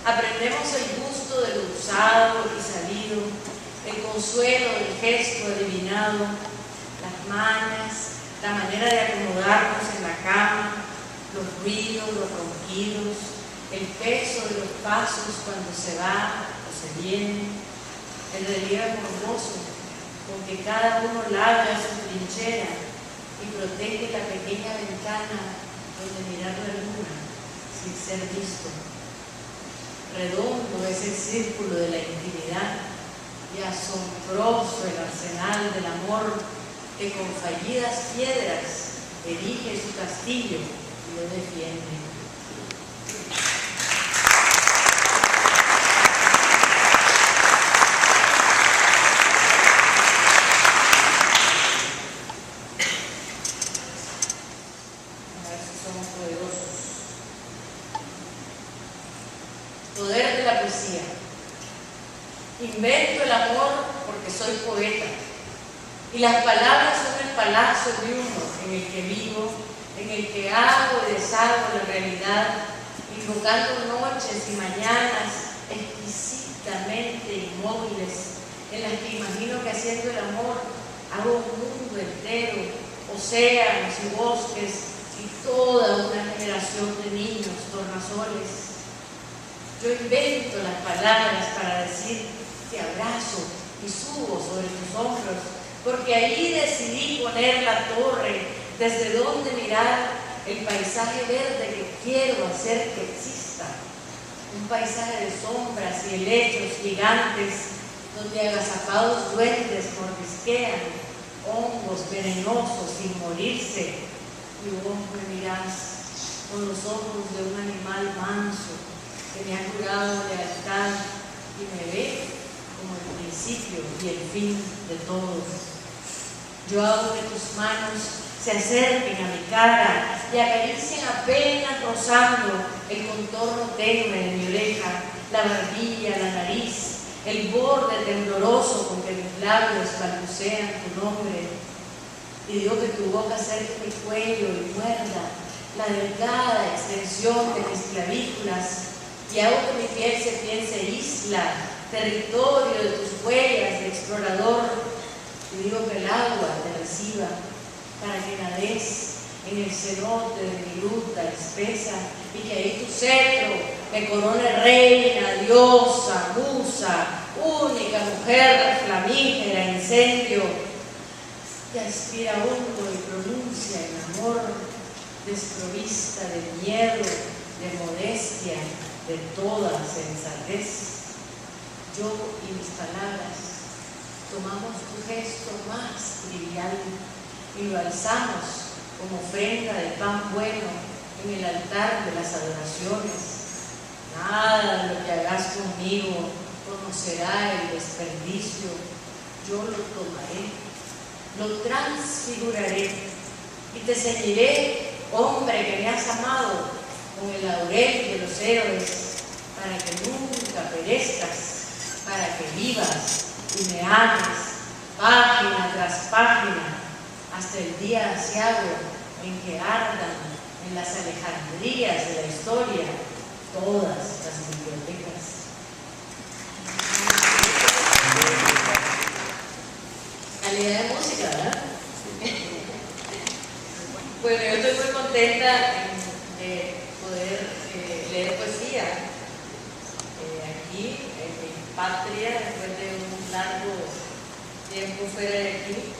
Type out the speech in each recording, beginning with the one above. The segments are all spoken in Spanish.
Aprendemos el gusto de lo usado y sabido, el consuelo del gesto adivinado, las mañas, la manera de acomodarnos en la cama, los ruidos, los ronquidos, el peso de los pasos cuando se va o se viene, el relieve morboso con que cada uno labra su trinchera y protege la pequeña ventana donde mirar la luna sin ser visto. Redondo es el círculo de la intimidad y asombroso el arsenal del amor que con fallidas piedras erige su castillo y lo defiende. A ver si somos poderosos. Poder de la poesía. Invento el amor porque soy poeta. Y las palabras son el palacio de uno en el que vivo, en el que hago y deshago la realidad, invocando noches y mañanas exquisitamente inmóviles, en las que imagino que haciendo el amor hago un mundo entero, océanos y bosques y toda una generación de niños tornasoles. Yo invento las palabras para decir te abrazo y subo sobre tus hombros, porque ahí decidí poner la torre desde donde mirar el paisaje verde que quiero hacer que exista. Un paisaje de sombras y helechos gigantes donde agazapados duendes mordisquean hongos venenosos sin morirse, y vos me mirás con los ojos de un animal manso que me ha jurado lealtad y me ve como el principio y el fin de todo. Yo hago que tus manos se acerquen a mi cara y acaricien apenas rozando el contorno tenue de mi oreja, la barbilla, la nariz, el borde tembloroso con que mis labios balbucean tu nombre. Y digo que tu boca acerque mi cuello y muerda la delgada extensión de mis clavículas, y hago que mi piel se piense isla, territorio de tus huellas de explorador, y digo que el agua te reciba para que nades en el cenote de mi gruta espesa, y que ahí tu cetro me corone reina, diosa, musa, única mujer flamígera, incendio, que aspira hondo y pronuncia el amor, desprovista de miedo, de modestia, de toda sensatez. Yo y mis palabras tomamos tu gesto más trivial y lo alzamos como ofrenda de pan bueno en el altar de las adoraciones. Nada de lo que hagas conmigo conocerá el desperdicio. Yo lo tomaré, lo transfiguraré y te ceñiré, hombre que me has amado, con el laurel de los héroes, para que nunca perezcas, para que vivas y me ames, página tras página, hasta el día aciago en que ardan en las Alejandrías de la historia todas las bibliotecas. Calidad de música, ¿verdad? Bueno, yo estoy muy contenta de poder leer poesía aquí en mi patria, después de un largo tiempo fuera de aquí,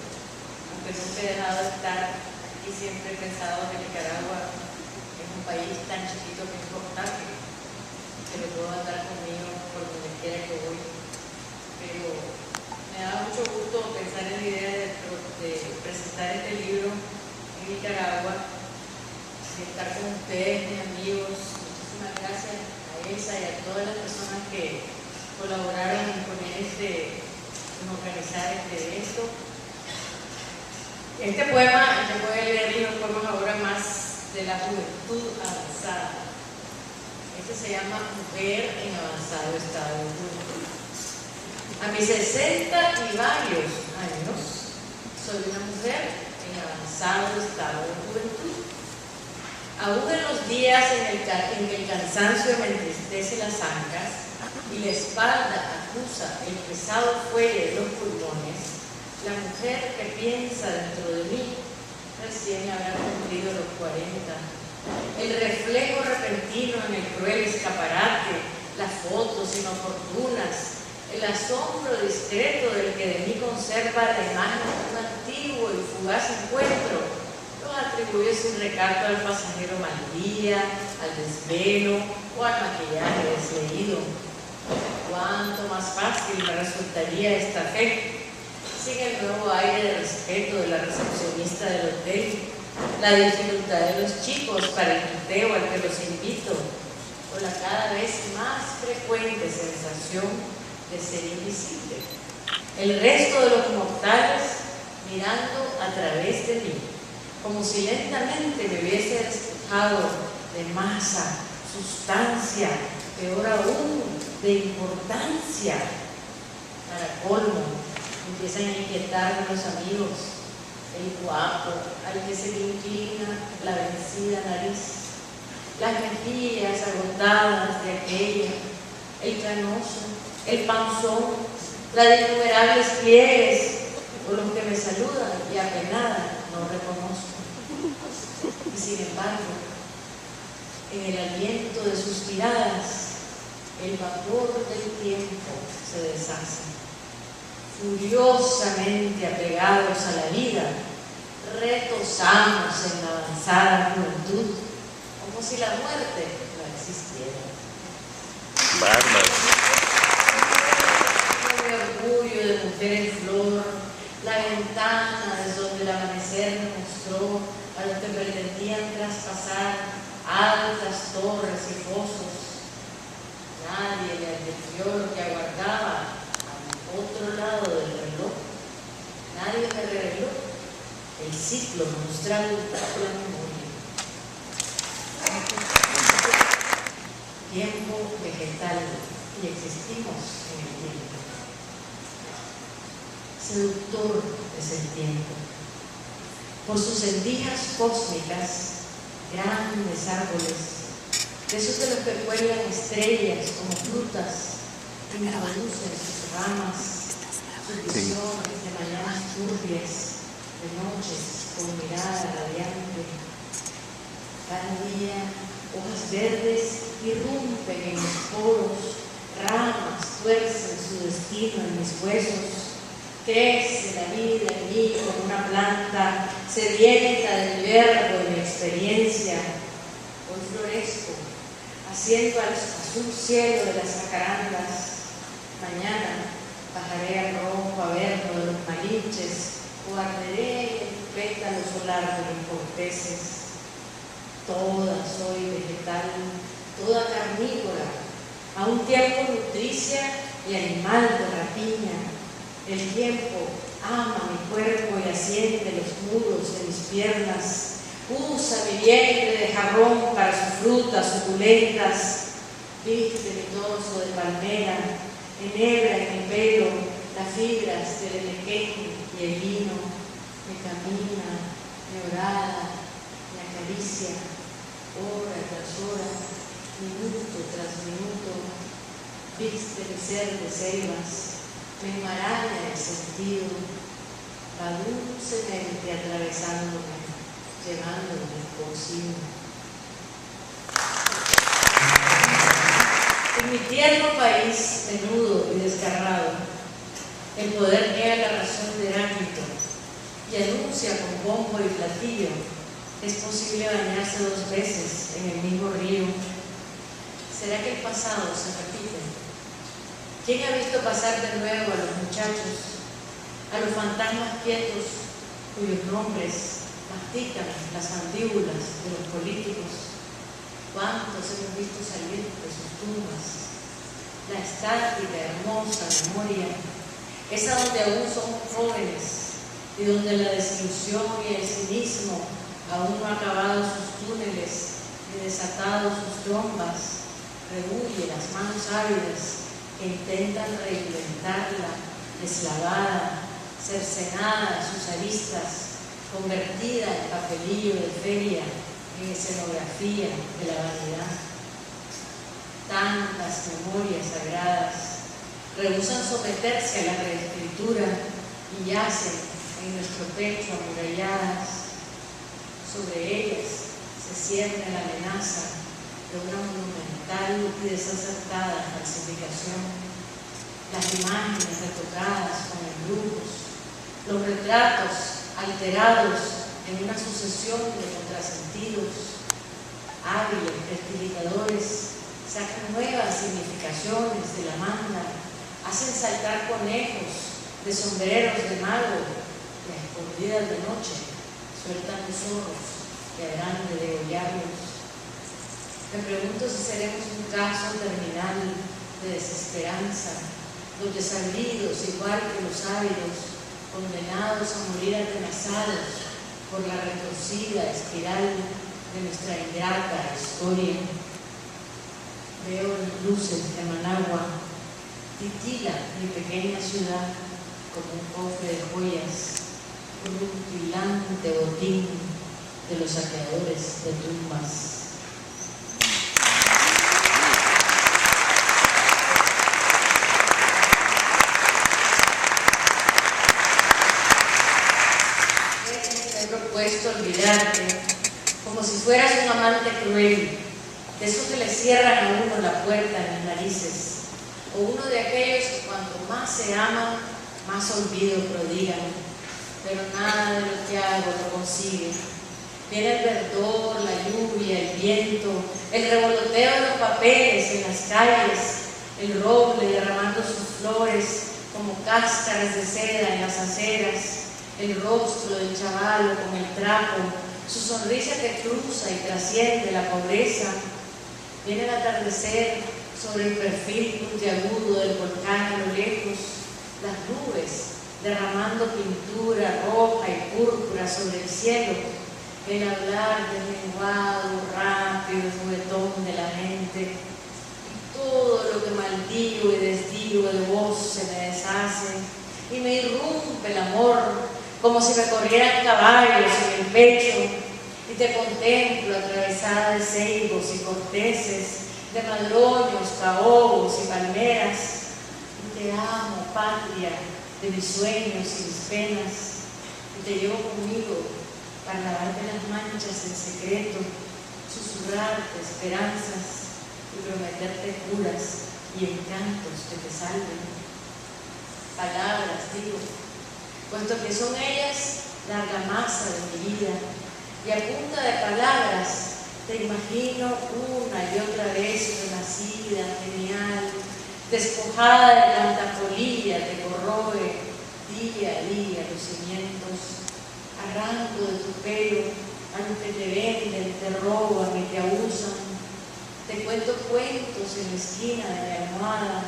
aunque nunca he dejado de estar aquí. Siempre he pensado que Nicaragua es un país tan chiquito que es importante, que lo puedo andar conmigo por donde quiera que voy, pero me da mucho gusto pensar en la idea de presentar este libro en Nicaragua, de estar con ustedes, mis amigos. Muchísimas gracias a Elsa y a todas las personas que colaboraron en organizar este evento. Este poema, yo voy a leer los poemas ahora más de la juventud avanzada. Este se llama Mujer en avanzado estado de juventud. A mis 60 y varios años, soy una mujer en avanzado estado de juventud. Aún en los días en que el cansancio me entristece las ancas y la espalda acusa el pesado fuelle de los pulmones, la mujer que piensa dentro de mí recién habrá cumplido los 40. El reflejo repentino en el cruel escaparate, las fotos inoportunas, el asombro discreto del que de mí conserva la imagen de un antiguo y fugaz encuentro, lo atribuye sin recato al pasajero mal día, al desvelo o al maquillaje desleído. Cuánto más fácil me resultaría esta fe sin el nuevo aire de respeto de la recepcionista del hotel, la dificultad de los chicos para el tuteo al que los invito, o la cada vez más frecuente sensación de ser invisible. El resto de los mortales mirando a través de mí, como si lentamente me hubiese despojado de masa, sustancia, peor aún, de importancia. Para colmo, empiezan a inquietarme los amigos, el guapo, al que se le inclina la vencida nariz, las mejillas agotadas de aquella, el canoso, el panzón, las de innumerables pliegues, o los que me saludan y apenada no reconozco. Y sin embargo, en el aliento de sus miradas, el vapor del tiempo se deshace. Furiosamente apegados a la vida, retosamos en la avanzada juventud, como si la muerte no existiera. Bárbaro. Mi orgullo de mujer en flor, la ventana desde donde el amanecer me mostró a los que pretendían traspasar altas torres y fosos. Nadie le advirtió lo que aguardaba al otro lado del reloj. Nadie me reveló el ciclo monstrual de la memoria. Tiempo vegetal, y existimos en el tiempo. Seductor es el tiempo. Por sus endijas cósmicas, grandes árboles, de esos de los que cuelgan estrellas como frutas, introducen sus ramas, sus visiones de mañanas turbias, de noches con mirada radiante. Cada día, hojas verdes irrumpen en mis poros, ramas tuercen su destino en mis huesos. Crece la vida en mí como una planta sedienta del verbo y mi experiencia. Hoy florezco, haciendo al azul cielo de las jacarandas. Mañana bajaré al rojo averno de los malinches o arderé en el pétalo solar de los corteses. Toda soy vegetal, toda carnívora, a un tiempo nutricia y animal de rapiña. El tiempo ama mi cuerpo y asciende los muros de mis piernas. Usa mi vientre de jarrón para sus frutas suculentas. Viste mi torso de palmera, enhebra en mi pelo las fibras del elequén y el vino. Me camina, me orada, me acaricia, hora tras hora, minuto tras minuto. Viste mi ser de selvas, me enmaraña el sentido, va dulcemente atravesándome, llevándome consigo. En mi tierno país, menudo y desgarrado, el poder niega la razón de Heráclito y anuncia con bombo y platillo: es posible bañarse 2 veces en el mismo río. ¿Será que el pasado se repite? ¿Quién ha visto pasar de nuevo a los muchachos, a los fantasmas quietos cuyos nombres mastican las mandíbulas de los políticos? ¿Cuántos hemos visto salir de sus tumbas? La estática, hermosa memoria, esa donde aún somos jóvenes y donde la desilusión y el cinismo aún no han acabado sus túneles ni desatado sus trombas, rehuye las manos ávidas que intentan reinventarla, deslavada, cercenada en sus aristas, convertida en papelillo de feria, en escenografía de la vanidad. Tantas memorias sagradas rehúsan someterse a la reescritura y yacen en nuestro pecho amuralladas. Sobre ellas se cierne la amenaza de una monumental y desacertada falsificación. Las imágenes retocadas con embrujos, los retratos alterados en una sucesión de contrasentidos. Hábiles prestidigitadores sacan nuevas significaciones de la manda, hacen saltar conejos de sombreros de mago y a escondidas de noche sueltan los zorros que habrán de degollarlos. Me pregunto si seremos un caso terminal de desesperanza, los desabridos igual que los ávidos, condenados a morir atenazados por la retorcida espiral de nuestra ingrata historia. Veo las luces de Managua, titila mi pequeña ciudad como un cofre de joyas, con un rutilante botín de los saqueadores de tumbas. Me he propuesto olvidarte como si fueras un amante cruel, de esos que le cierran a uno la puerta en las narices, o uno de aquellos que cuanto más se aman, más olvido prodigan, pero nada de lo que hago lo consigue. Viene el verdor, la lluvia, el viento, el revoloteo de los papeles en las calles, el roble derramando sus flores como cáscaras de seda en las aceras, el rostro del chaval con el trapo, su sonrisa que cruza y trasciende la pobreza. Viene el atardecer sobre el perfil puntiagudo del volcán a lo lejos, las nubes derramando pintura roja y púrpura sobre el cielo, el hablar deslenguado, rápido y juguetón de la mente, y todo lo que maldigo y desdigo de vos se me deshace, y me irrumpe el amor, como si me corrieran caballos en el pecho, y te contemplo atravesada de ceibos y corteses, de madroños, caobos y palmeras, y te amo, patria, de mis sueños y mis penas, y te llevo conmigo para lavarte las manchas en secreto, susurrarte esperanzas y prometerte curas y encantos que te salven. Palabras, digo, puesto que son ellas la argamasa de mi vida, y a punta de palabras te imagino una y otra vez renacida, genial, despojada de tanta polilla que corroe día a día los cimientos. Arranco de tu pelo a lo que te venden, te roban y te abusan. Te cuento cuentos en la esquina de mi almohada,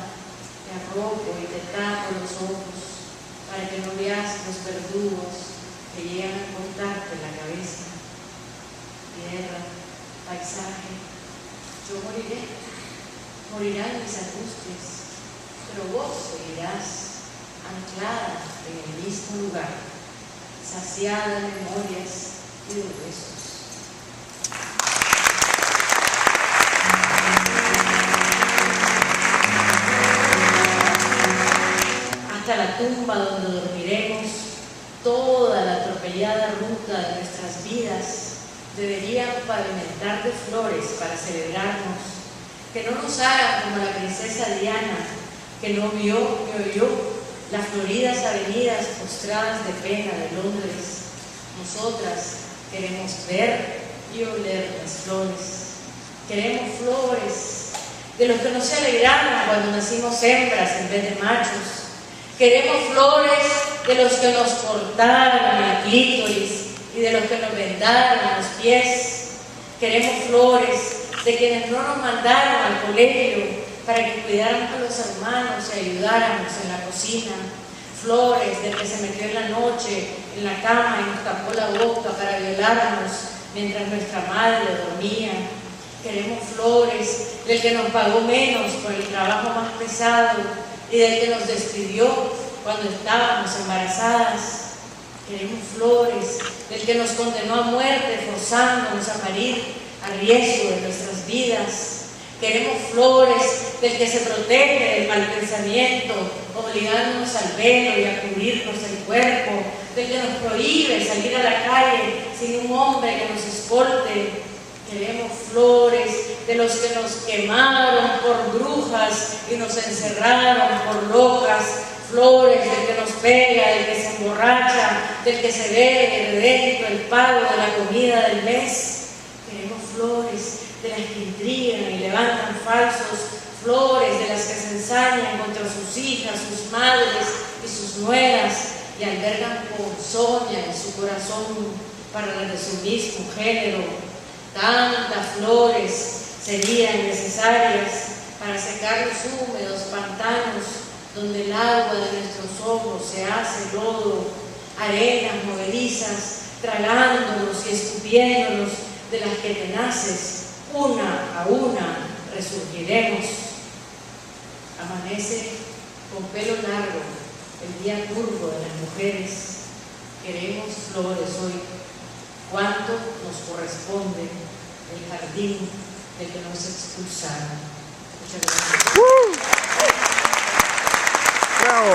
te arropo y te tapo los ojos para que no veas los verdugos que llegan a cortarte la cabeza. Tierra, paisaje, yo moriré, morirán mis angustias, pero vos seguirás anclada en el mismo lugar, saciada de memorias y de huesos. Hasta la tumba donde dormiremos, toda la atropellada ruta de nuestras vidas deberían pavimentar de flores para celebrarnos, que no nos hagan como la princesa Diana, que no vio ni oyó las floridas avenidas postradas de pena de Londres. Nosotras queremos ver y oler las flores. Queremos flores de los que nos se alegraron cuando nacimos hembras en vez de machos. Queremos flores de los que nos cortaron el clítoris y de los que nos vendaron los pies. Queremos flores de quienes no nos mandaron al colegio para que cuidáramos a los hermanos y ayudáramos en la cocina. Flores del que se metió en la noche en la cama y nos tapó la boca para violarnos mientras nuestra madre dormía. Queremos flores del que nos pagó menos por el trabajo más pesado y del que nos despidió cuando estábamos embarazadas. Queremos flores del que nos condenó a muerte, forzándonos a parir a riesgo de nuestras vidas. Queremos flores del que se protege del mal pensamiento, obligándonos al velo y a cubrirnos el cuerpo, del que nos prohíbe salir a la calle sin un hombre que nos escolte. Queremos flores de los que nos quemaron por brujas y nos encerraron por locas. Flores del que nos pega, del que se emborracha, del que se bebe de dentro el pago de la comida del mes. Queremos flores de las que intrigan y levantan falsos, flores de las que se ensañan contra sus hijas, sus madres y sus nueras y albergan ponzoña en su corazón para las de su mismo género. Tantas flores serían necesarias para secar los húmedos pantanos donde el agua de nuestros ojos se hace lodo, arenas movedizas, tragándonos y escupiéndonos, de las que tenaces, una a una, resurgiremos. Amanece con pelo largo, el día curvo de las mujeres. Queremos flores hoy. ¿Cuánto nos corresponde el jardín del que nos expulsaron? Muchas gracias. ¡Bravo!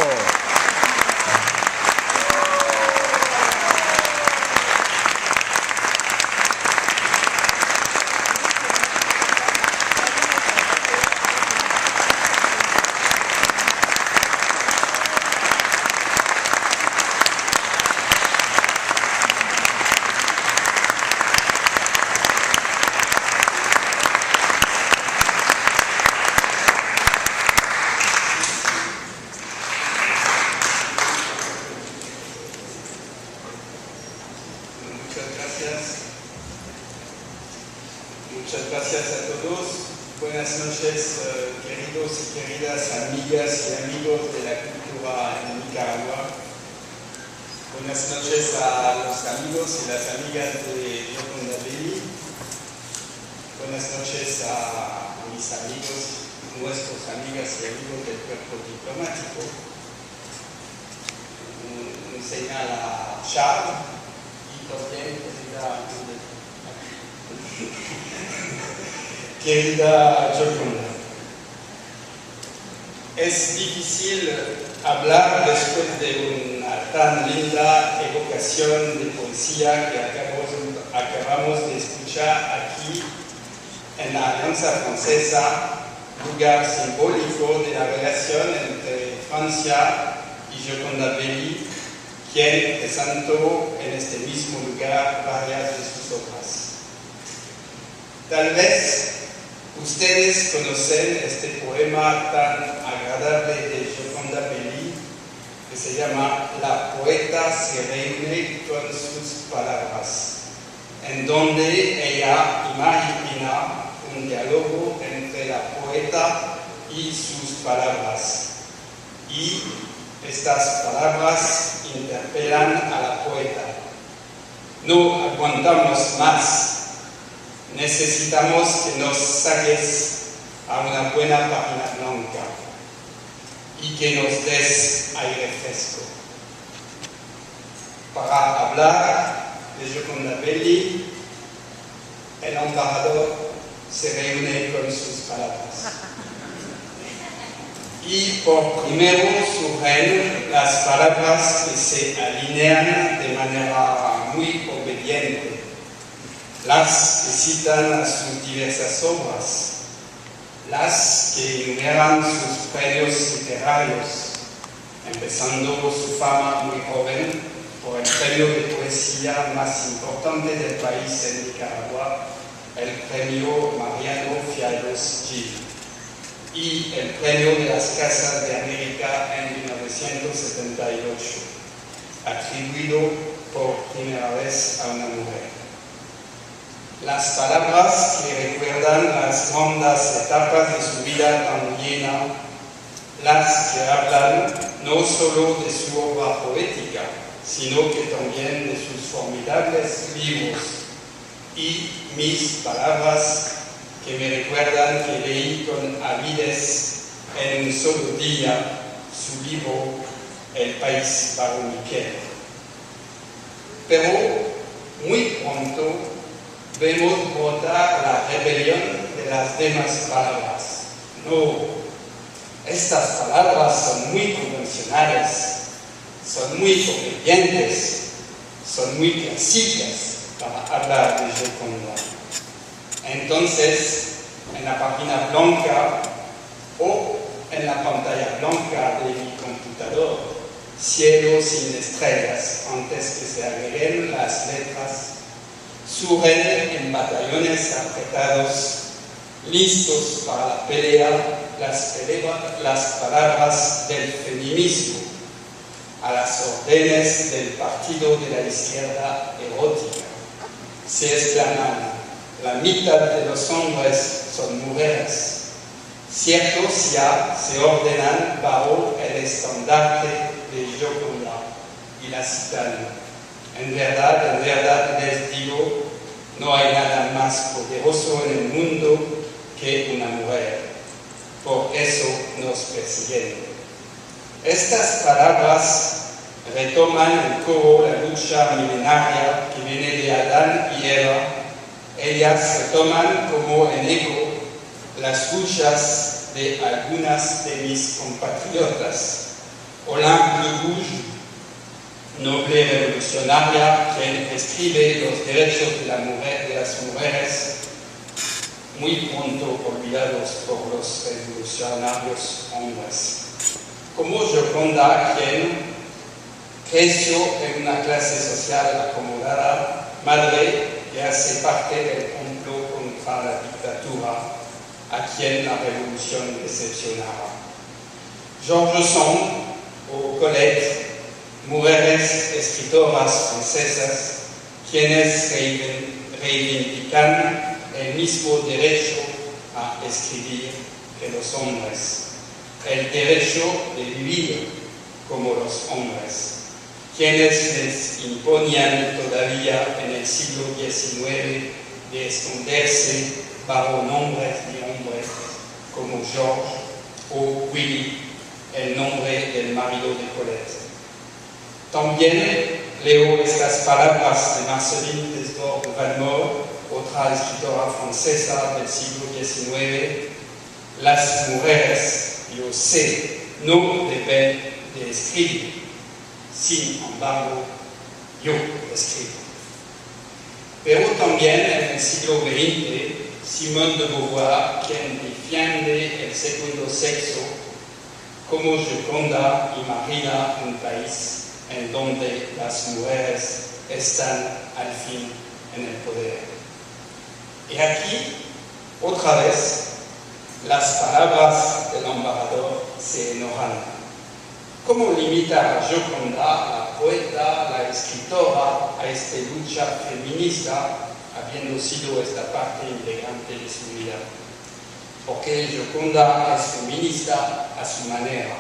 Muchas gracias a todos. Buenas noches, queridos y queridas amigas y amigos de la cultura en Nicaragua. Buenas noches a los amigos y las amigas de Gioconda Belli. Buenas noches a mis amigos, nuestros amigas y amigos del cuerpo diplomático. Un señal a Charles y también querida Gioconda. Es difícil hablar después de una tan linda evocación de poesía que acabamos de escuchar aquí en la Alianza Francesa, lugar simbólico de la relación entre Francia y Gioconda Belli, quien presentó en este mismo lugar varias de sus obras. Tal vez ustedes conocen este poema tan agradable de Gioconda Belli, que se llama La poeta se reúne con sus palabras, en donde ella imagina un diálogo entre la poeta y sus palabras. Y estas palabras interpelan a la poeta. No aguantamos más. Necesitamos que nos saques a una buena página blanca y que nos des aire fresco. Para hablar de Gioconda Belli, el embajador se reúne con sus palabras. Y por primero surgen las palabras que se alinean de manera muy obediente, las que citan a sus diversas obras, las que enumeran sus premios literarios, empezando su fama muy joven por el premio de poesía más importante del país en Nicaragua, el premio Mariano Fiallos Gil, y el premio de las Casas de América en 1978, atribuido por primera vez a una mujer. Las palabras que recuerdan las hondas etapas de su vida tan llena, las que hablan no solo de su obra poética, sino que también de sus formidables libros, y mis palabras que me recuerdan que leí con avidez en un solo día su libro El país bajo mi piel. pero muy pronto vemos brotar la rebelión de las demás palabras. No, estas palabras son muy convencionales, son muy convenientes, son muy clásicas para hablar de Gioconda. Entonces, en la página blanca o en la pantalla blanca de mi computador, cielo sin estrellas, antes que se agreguen las letras, surgen en batallones apretados, listos para la pelea, las palabras del feminismo, a las órdenes del partido de la izquierda erótica. Se exclaman: la mitad de los hombres son mujeres. Ciertos ya se ordenan bajo el estandarte de Gioconda y la citan. En verdad les digo, no hay nada más poderoso en el mundo que una mujer. Por eso nos persiguen. Estas palabras retoman en coro la lucha milenaria que viene de Adán y Eva. Ellas retoman como en eco las luchas de algunas de mis compatriotas. Olympe de Gouges, noble revolucionaria, quien escribe los derechos de las mujeres, muy pronto olvidados por los revolucionarios hombres. Como Gioconda, quien creció en una clase social acomodada, madre que hace parte del complot contra la dictadura, a quien la revolución decepcionaba. Georges Sand o Colette, mujeres escritoras francesas, quienes reivindican el mismo derecho a escribir que los hombres, el derecho de vivir como los hombres, quienes les imponían todavía en el siglo XIX de esconderse bajo nombres de hombres como Georges o Willy, el nombre del marido de Colette. También leo estas palabras de Marceline Desbordes-Valmore, otra escritora francesa del siglo XIX. Las mujeres, yo sé, no deben de escribir. Sin embargo, yo escribo. Pero también en el siglo XX, Simone de Beauvoir, quien defiende el segundo sexo, como Gioconda imagina un país en donde las mujeres están al fin en el poder. Y aquí, otra vez, las palabras del embarador se enojan. ¿Cómo limita a Gioconda, la poeta, la escritora, a esta lucha feminista, habiendo sido esta parte integrante de su vida? Porque Gioconda es feminista a su manera.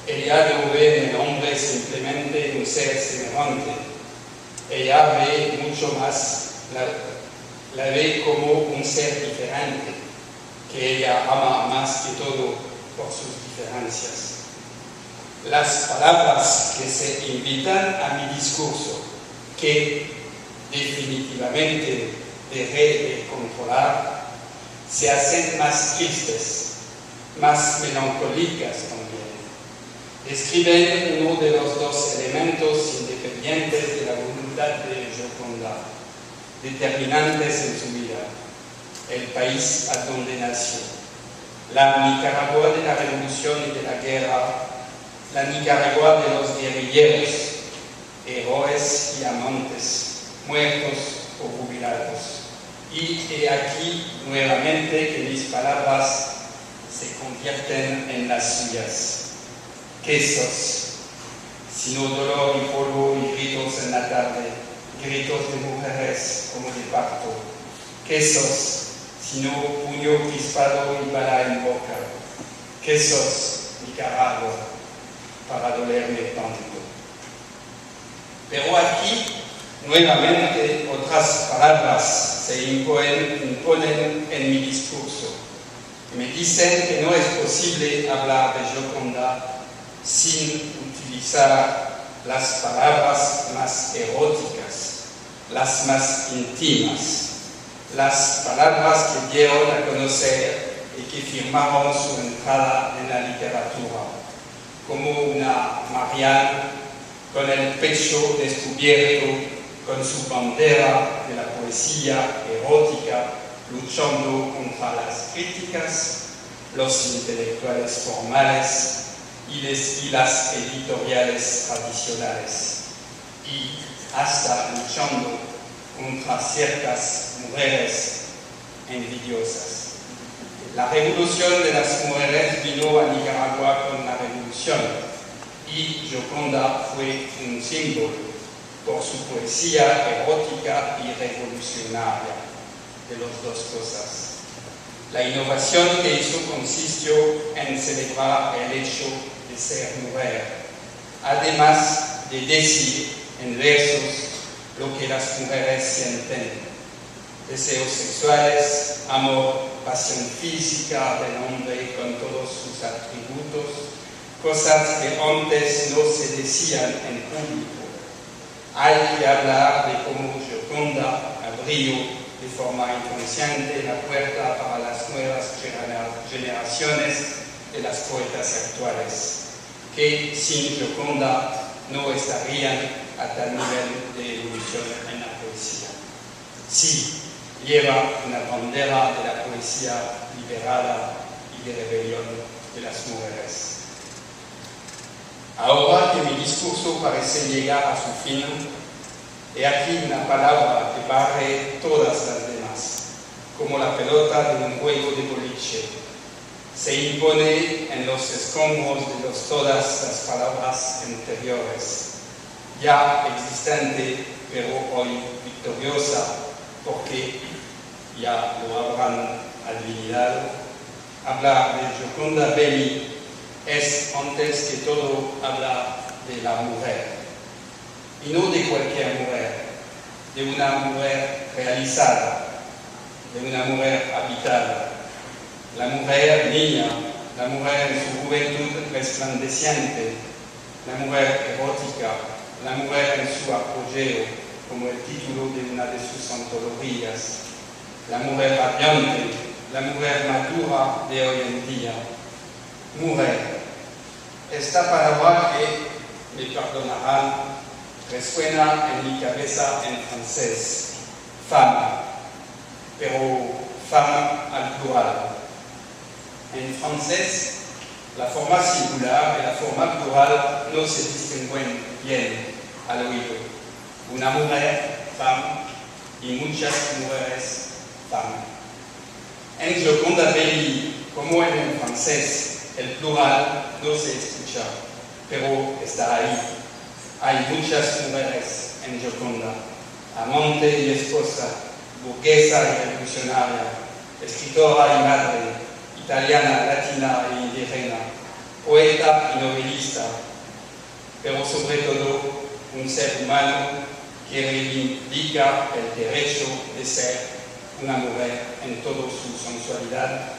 Ella no ve en el hombre simplemente un ser semejante. Ella ve mucho más, la ve como un ser diferente, que ella ama más que todo por sus diferencias. Las palabras que se invitan a mi discurso, que definitivamente dejé de controlar, se hacen más tristes, más melancólicas también. Describen uno de los dos elementos independientes de la voluntad de Gioconda, determinantes en su vida: el país a donde nació, la Nicaragua de la revolución y de la guerra, la Nicaragua de los guerrilleros, héroes y amantes, muertos o jubilados. Y he aquí nuevamente que mis palabras se convierten en las suyas. ¿Qué sos? Sino dolor y polvo y gritos en la tarde, gritos de mujeres como de parto. ¿Qué sos? Sino puño crispado y bala en boca. ¿Qué sos, Nicaragua, para dolerme tanto? Pero aquí, nuevamente, otras palabras se imponen en mi discurso. Me dicen que no es posible hablar de Gioconda sin utilizar las palabras más eróticas, las más íntimas, las palabras que dieron a conocer y que firmaron su entrada en la literatura, como una Marianne con el pecho descubierto, con su bandera de la poesía erótica, luchando contra las críticas, los intelectuales formales y las editoriales tradicionales, y hasta luchando contra ciertas mujeres envidiosas. La revolución de las mujeres vino a Nicaragua con la revolución, y Gioconda fue un símbolo por su poesía erótica y revolucionaria, de las dos cosas. La innovación que hizo consistió en celebrar el hecho de ser mujer, además de decir en versos lo que las mujeres sienten: deseos sexuales, amor, pasión física del hombre con todos sus atributos, cosas que antes no se decían en público. Hay que hablar de cómo Gioconda abrió de forma inconsciente la puerta para las nuevas generaciones de las poetas actuales, que sin Gioconda no estarían a tal nivel de evolución en la poesía. Sí, lleva una bandera de la poesía liberada y de rebelión de las mujeres. Ahora que mi discurso parece llegar a su fin, he aquí una palabra que barre todas las demás, como la pelota de un juego de boliche. Se impone en los escombros de todas las palabras anteriores, ya existente, pero hoy victoriosa, porque ya lo habrán adivinado. Hablar de Gioconda Belli es, antes que todo, hablar de la mujer. Y no de cualquier mujer, de una mujer realizada, de una mujer habitada, la mujer niña, la mujer en su juventud resplandeciente, la mujer erótica, la mujer en su apogeo, como el título de una de sus antologías, la mujer radiante, la mujer madura de hoy en día. Mujer, esta palabra que, me perdonarán, resuena en mi cabeza en francés, femme, pero femme al plural. En francés, la forma singular y la forma plural no se distinguen bien al oído. Una mujer, femme, y muchas mujeres, femme. En Gioconda Belli, como en el francés, el plural no se escucha, pero está ahí. Hay muchas mujeres en Gioconda, amante y esposa, burguesa y revolucionaria, escritora y madre, italiana, latina e indígena, poeta y novelista, pero sobre todo un ser humano que reivindica el derecho de ser una mujer en toda su sensualidad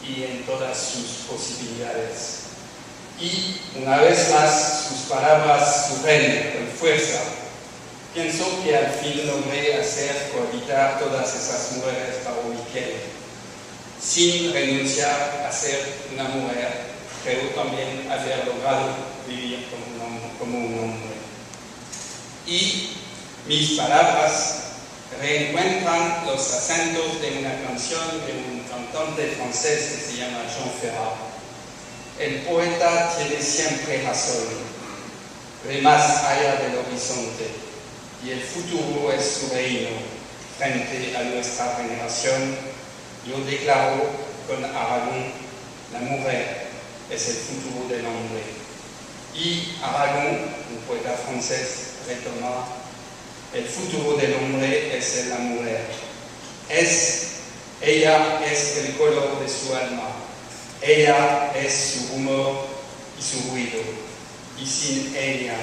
y en todas sus posibilidades. Y una vez más sus palabras suben con fuerza. Pienso que al fin logré hacer cohabitar todas esas mujeres bajo mi piel, sin renunciar a ser una mujer, pero también haber logrado vivir como un hombre. Y mis palabras reencuentran los acentos de una canción de un cantante francés que se llama Jean Ferrat. El poeta tiene siempre razón, ve más allá del horizonte, y el futuro es su reino frente a nuestra generación. Yo declaro con Aragon, la mujer es el futuro del hombre. Y Aragon, un poeta francés, retoma, el futuro del hombre es la mujer. Ella es el color de su alma. Ella es su humor y su ruido, y sin ella,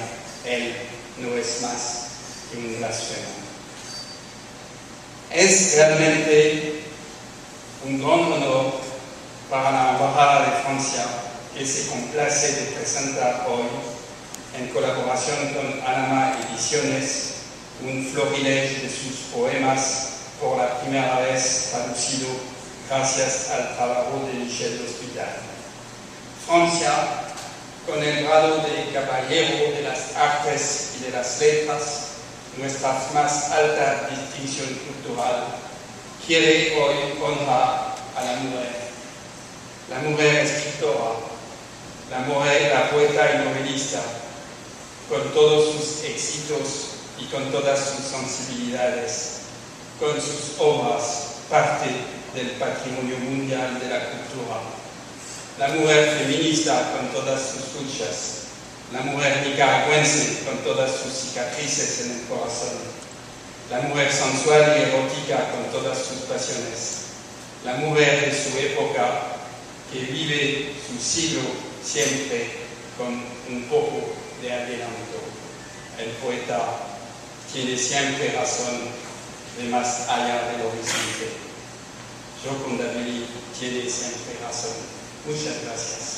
él no es más que un blasfemo. Es realmente un gran honor para la Embajada de Francia, que se complace de presentar hoy en colaboración con Anama Ediciones, un florilege de sus poemas por la primera vez traducido gracias al trabajo de Michel Hospital. Francia, con el grado de Caballero de las Artes y de las Letras, nuestra más alta distinción cultural, quiere hoy honrar a la mujer escritora, la poeta y novelista, con todos sus éxitos y con todas sus sensibilidades, con sus obras, parte del patrimonio mundial de la cultura. La mujer feminista con todas sus luchas, la mujer nicaragüense con todas sus cicatrices en el corazón, la mujer sensual y erótica con todas sus pasiones, la mujer de su época que vive su siglo siempre con un poco de adelanto. El poeta tiene siempre razón de más allá del horizonte. Gioconda Belli tiene siempre razón. Muchas gracias.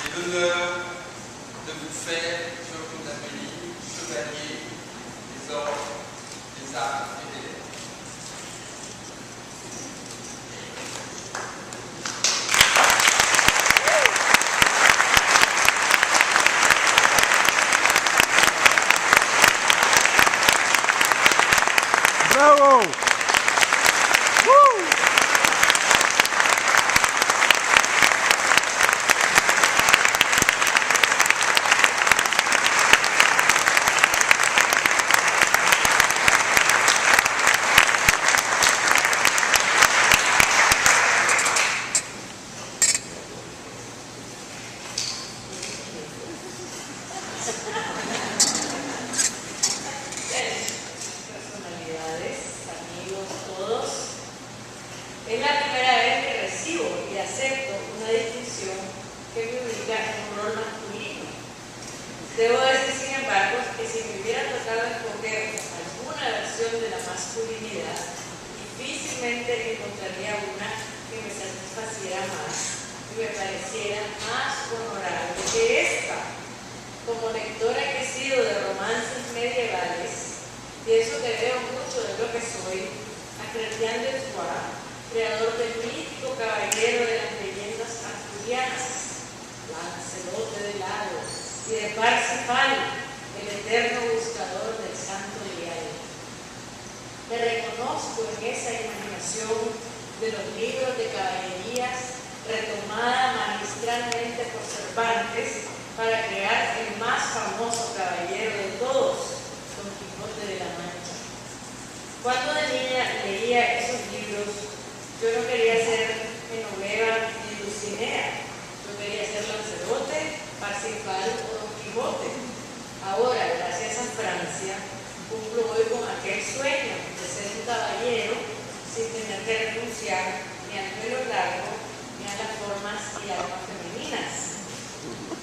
J'ai l'honneur de vous faire, Gioconda Belli, chevalier des ordres des arts et des lettres. Bravo! Woo! Personalidades, amigos, todos. Es la primera vez que recibo y acepto una distinción que me ubica en un rol masculino. Debo decir, sin embargo, que si me hubiera tocado escoger alguna versión de la masculinidad, difícilmente encontraría una que me satisfaciera más y me pareciera más honorable que esta. Como lectora que he sido de romances medievales, pienso que veo mucho de lo que soy a Chrétien de Troyes, creador del mítico caballero de las leyendas arturianas, Lancelote del Lago, y de Parsifal, el eterno buscador del santo grial. Me reconozco en esa imaginación de los libros de caballerías retomada magistralmente por Cervantes para crear el más famoso caballero de todos, Don Quijote de la Mancha. Cuando de niña leía esos libros, yo no quería ser Genoveva ni Dulcinea, yo quería ser Lancelote, Parsifal o Don Quijote. Ahora, gracias a Francia, cumplo hoy con aquel sueño de ser un caballero sin tener que renunciar ni al pelo largo ni a las formas y almas femeninas.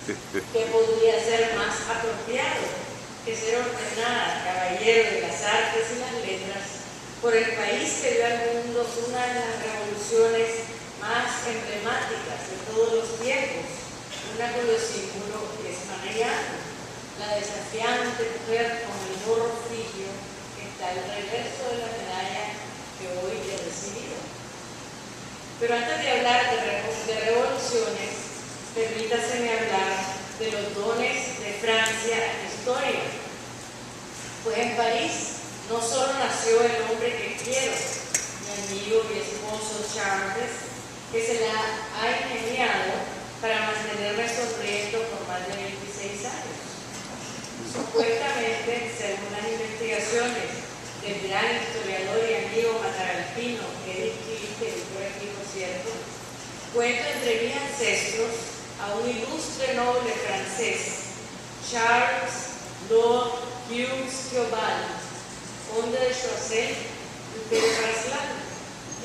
¿Qué podría ser más apropiado que ser ordenada caballero de las artes y las letras por el país que dio al mundo una de las revoluciones más emblemáticas de todos los tiempos, una cuyo símbolo es Manayana, la desafiante mujer con el morro frigio que está al reverso de la medalla que hoy he recibido? Pero antes de hablar de revoluciones, permítaseme hablar de los dones de Francia en la historia. Pues en París no solo nació el hombre que quiero, mi amigo y esposo Charles, que se la ha ingeniado para mantenerme sonriendo por más de 26 años. Supuestamente, según las investigaciones del gran historiador y amigo mataralpino Eric Klee, que dijo aquí, por cierto, cuento entre mis ancestros a un ilustre noble francés, Charles Lord Hughes Thiobald, conde de Choiseul, duque de Braslan,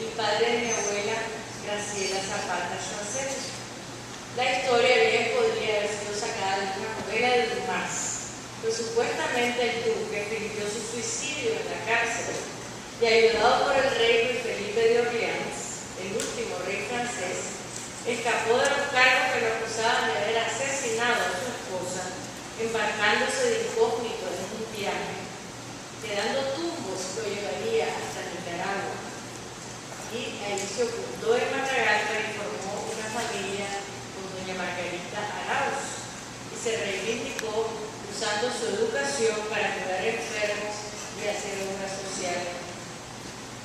el padre de mi abuela Graciela Zapata Choiseul. La historia bien podría haber sido sacada de una novela de Dumas, pues supuestamente el duque fingió su suicidio en la cárcel y, ayudado por el rey Luis Felipe de Orleans, el último rey francés, escapó de los cargos que lo acusaban de haber asesinado a su esposa, embarcándose de incógnito en un viaje, quedando tumbos que lo llevaría hasta Nicaragua. Y ahí se ocultó en Matagalpa y formó una familia con doña Margarita Arauz y se reivindicó usando su educación para curar enfermos y hacer obra social.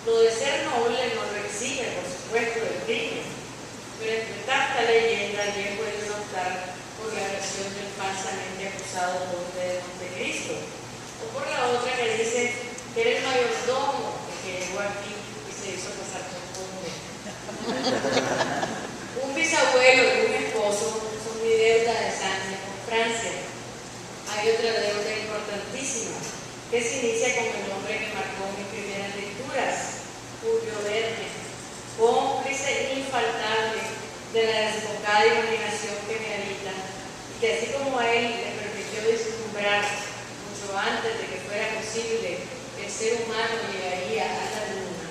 Lo de ser noble no lo exime, por supuesto, del crimen, pero entre tanta leyenda bien puede optar por la versión del falsamente acusado conde de Montecristo, o por la otra que dice que era el mayordomo que llegó aquí y se hizo pasar por conde. Un bisabuelo y un esposo son mi deuda de sangre con Francia. Hay otra deuda importantísima que se inicia con el nombre que marcó mis primeras lecturas, Julio Verne, cómplice infaltable de la desbocada imaginación que me habita, y que así como a él le permitió vislumbrar mucho antes de que fuera posible que el ser humano llegaría a la luna,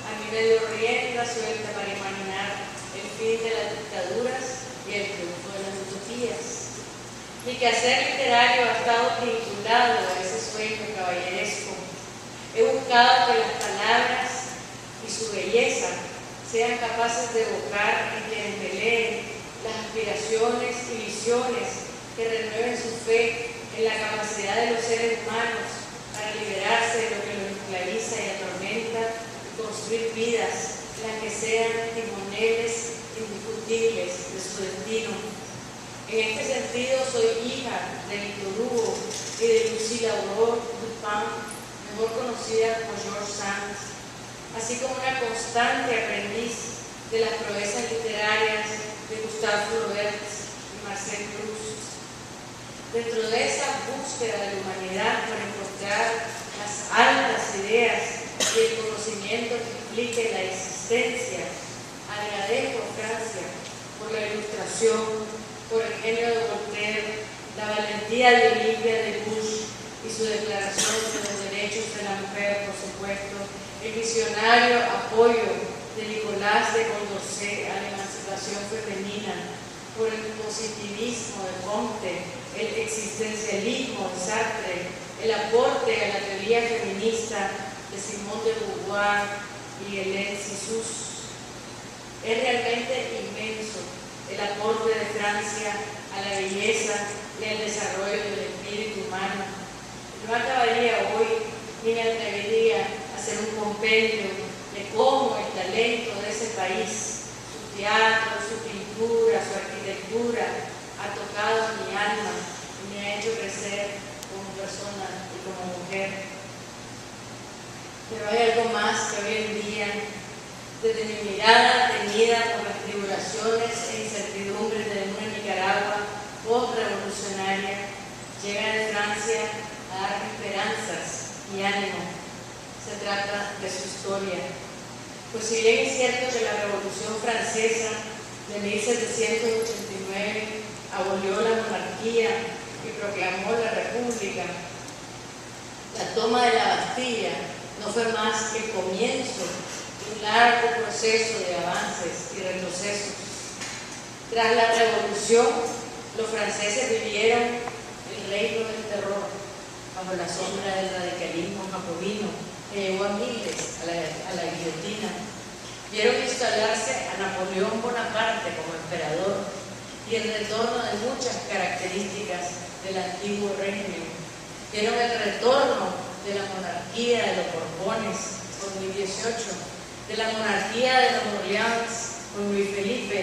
a mí me dio rienda suelta para imaginar el fin de las dictaduras y el triunfo de las utopías. Mi quehacer literario ha estado vinculado a ese sueño caballeresco. He buscado que las palabras y su belleza sean capaces de evocar en quienes me leen las aspiraciones y visiones que renueven su fe en la capacidad de los seres humanos para liberarse de lo que los esclaviza y atormenta y construir vidas en las que sean timoneles indiscutibles de su destino. En este sentido, soy hija de Victor Hugo y de Lucille Aurore Dupin, mejor conocida como George Sand, así como una constante aprendiz de las proezas literarias de Gustave Flaubert y Marcel Proust. Dentro de esa búsqueda de la humanidad por encontrar las altas ideas y el conocimiento que implique la existencia, agradezco a Francia por la ilustración, por el genio de Voltaire, la valentía de Olimpia de Bush y su declaración de los derechos de la mujer, por supuesto, el visionario apoyo de Nicolás de Condorcet a la emancipación femenina, por el positivismo de Comte, el existencialismo de Sartre, el aporte a la teoría feminista de Simone de Beauvoir y Hélène Cixous. Es realmente inmenso el aporte de Francia a la belleza y al desarrollo del espíritu humano. No acabaría hoy ni me atrevería a hacer un compendio de cómo el talento de ese país, su teatro, su pintura, su arquitectura, ha tocado mi alma y me ha hecho crecer como persona y como mujer. Pero hay algo más que hoy en día, desde mi mirada teñida por las tribulaciones e incertidumbres de una Nicaragua post-revolucionaria, llega de Francia a dar esperanzas y ánimo. Se trata de su historia. Pues si bien es cierto que la Revolución Francesa de 1789 abolió la monarquía y proclamó la República, la toma de la Bastilla no fue más que el comienzo de un largo proceso de avances y retrocesos. Tras la Revolución, los franceses vivieron el reino del terror, bajo la sombra del radicalismo jacobino que llevó a miles a la guillotina. Vieron instalarse a Napoleón Bonaparte como emperador y el retorno de muchas características del antiguo régimen. Vieron el retorno de la monarquía de los Borbones con Luis XVIII, de la monarquía de los Orleans con Luis Felipe,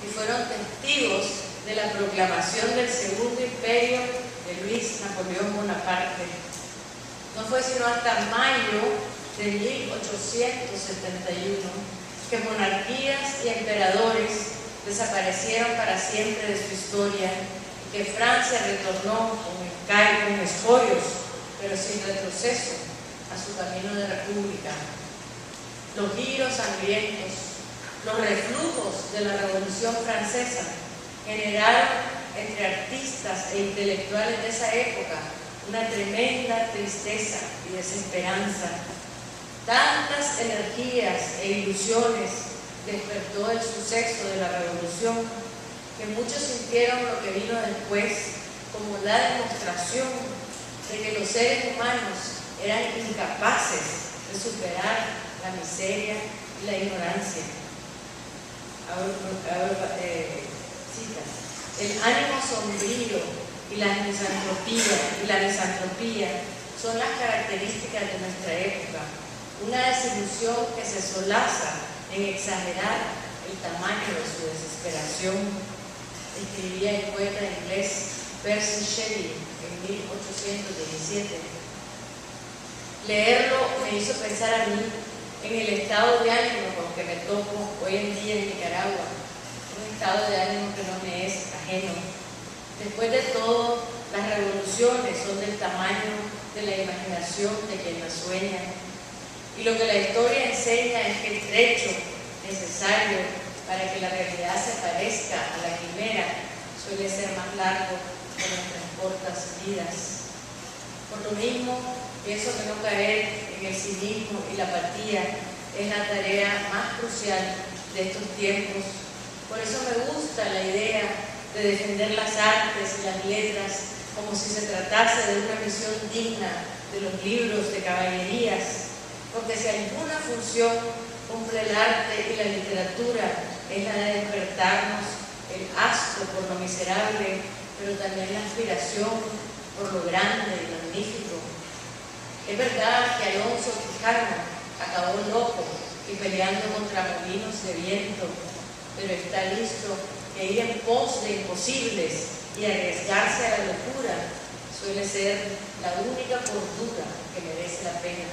y fueron testigos de la proclamación del Segundo Imperio de Luis Napoleón Bonaparte. No fue sino hasta mayo de 1871 que monarquías y emperadores desaparecieron para siempre de su historia y que Francia retornó con escollos, pero sin retroceso, a su camino de república. Los giros sangrientos, los reflujos de la Revolución Francesa generaron entre artistas e intelectuales de esa época una tremenda tristeza y desesperanza. Tantas energías e ilusiones despertó el suceso de la revolución, que muchos sintieron lo que vino después como la demostración de que los seres humanos eran incapaces de superar la miseria y la ignorancia. Cita: el ánimo sombrío y la misantropía son las características de nuestra época, una desilusión que se solaza en exagerar el tamaño de su desesperación, escribía el poeta inglés Percy Shelley en 1817. Leerlo me hizo pensar a mí en el estado de ánimo con que me topo hoy en día en Nicaragua, un estado de ánimo que no me es ajeno. Después de todo, las revoluciones son del tamaño de la imaginación de quien las sueña, y lo que la historia enseña es que el trecho necesario para que la realidad se parezca a la quimera suele ser más largo que nuestras cortas vidas. Por lo mismo, pienso que no caer en el cinismo y la apatía es la tarea más crucial de estos tiempos. Por eso me gusta la idea de defender las artes y las letras como si se tratase de una misión digna de los libros de caballerías, porque si alguna función cumple el arte y la literatura es la de despertarnos el asco por lo miserable, pero también la aspiración por lo grande y magnífico. Es verdad que Alonso Quijano acabó loco y peleando contra molinos de viento, pero está listo que ir en pos de imposibles y arriesgarse a la locura suele ser la única cordura que merece la pena.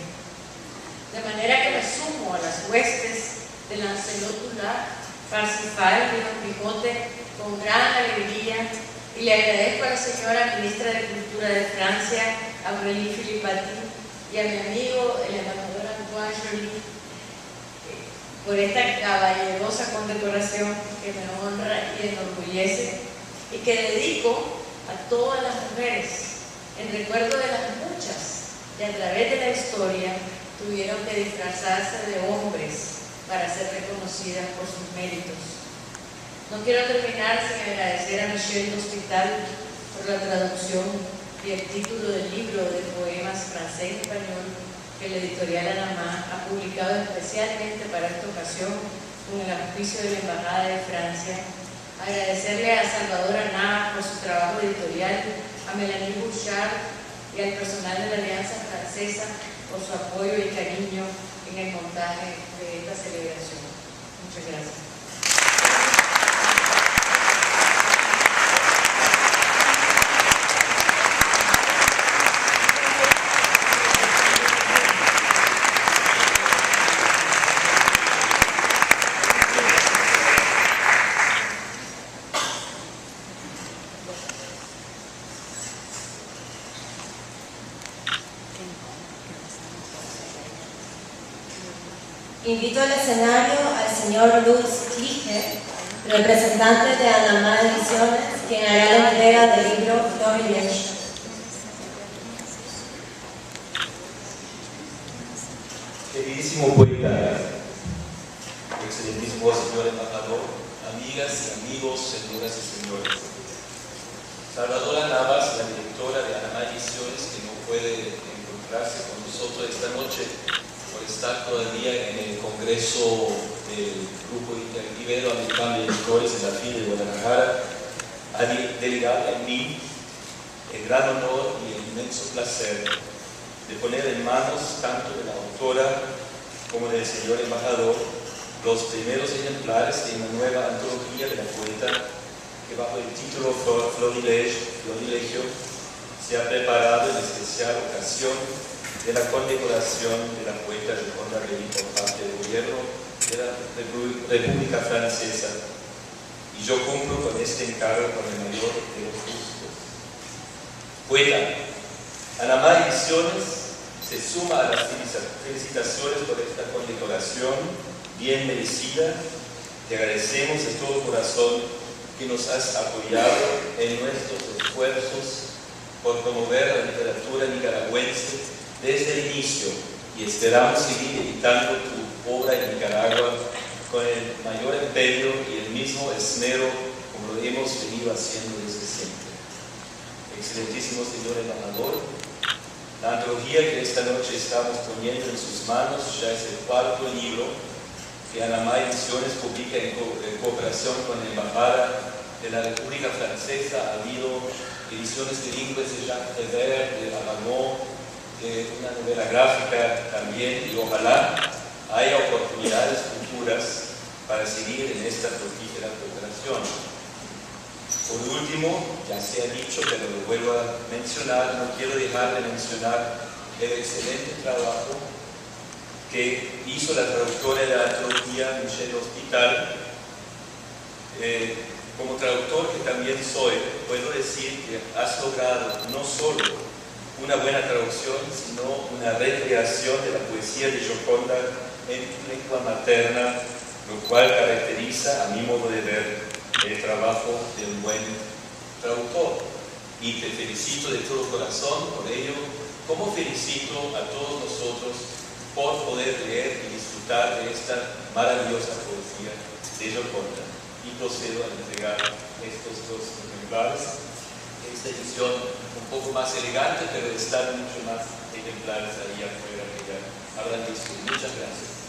De manera que me sumo a las huestes de Lancelot du Lac, Parsifal y Don Quijote con gran alegría, y le agradezco a la señora ministra de Cultura de Francia, Aurélie Philippati, y a mi amigo, el embajador Antoine Joly, por esta caballerosa condecoración que me honra y enorgullece, y que dedico a todas las mujeres, en recuerdo de las muchas que a través de la historia tuvieron que disfrazarse de hombres para ser reconocidas por sus méritos. No quiero terminar sin agradecer a Michel L'Hospital por la traducción y el título del libro de poemas francés y español que la editorial Anamá ha publicado especialmente para esta ocasión con el auspicio de la Embajada de Francia. Agradecerle a Salvador Aná por su trabajo editorial, a Melanie Bouchard y al personal de la Alianza Francesa por su apoyo y cariño en el montaje de esta celebración. Muchas gracias. Invito al escenario al señor Lutz Kliche, representante de Anamá Ediciones, quien hará la entrega del libro Florilege. Queridísimo poeta, excelentísimo señor embajador, amigas y amigos, señoras y señores. Salvadora Navas, la directora de Anamá Ediciones, que no puede encontrarse con nosotros esta noche por estar todavía en el Congreso del Grupo Iberoamericano de Editores en la FIL de Guadalajara, ha delegado en mí el gran honor y el inmenso placer de poner en manos tanto de la autora como del señor embajador los primeros ejemplares de una nueva antología de la poeta que bajo el título Florilegio se ha preparado en especial ocasión de la condecoración de la poeta Gioconda Belli por parte del gobierno de la República Francesa, y yo cumplo con este encargo con el mayor de los gustos. Poeta, Anamá Ediciones se suma a las felicitaciones por esta condecoración bien merecida. Te agradecemos de todo corazón que nos has apoyado en nuestros esfuerzos por promover la literatura nicaragüense desde el inicio, y esperamos seguir editando tu obra en Nicaragua con el mayor empeño y el mismo esmero como lo hemos venido haciendo desde siempre. Excelentísimo señor embajador, la antología que esta noche estamos poniendo en sus manos ya es el cuarto libro que Anamá Ediciones publica en cooperación con la Embajada de la República Francesa. Ha habido ediciones bilingües de Jacques Prévert, de Aragon, una novela gráfica también, y ojalá haya oportunidades futuras para seguir en esta fructífera cooperación. Por último, ya se ha dicho, pero lo vuelvo a mencionar, no quiero dejar de mencionar el excelente trabajo que hizo la traductora de la antología Michelle Hospital. Como traductor que también soy, puedo decir que has logrado no solo una buena traducción, sino una recreación de la poesía de Gioconda en tu lengua materna, lo cual caracteriza, a mi modo de ver, el trabajo de un buen traductor. Y te felicito de todo corazón por ello, como felicito a todos nosotros por poder leer y disfrutar de esta maravillosa poesía de Gioconda. Y procedo a entregar estos dos ejemplares. Esta edición un poco más elegante, pero están mucho más ejemplares ahí afuera que ya habrán visto. Muchas gracias.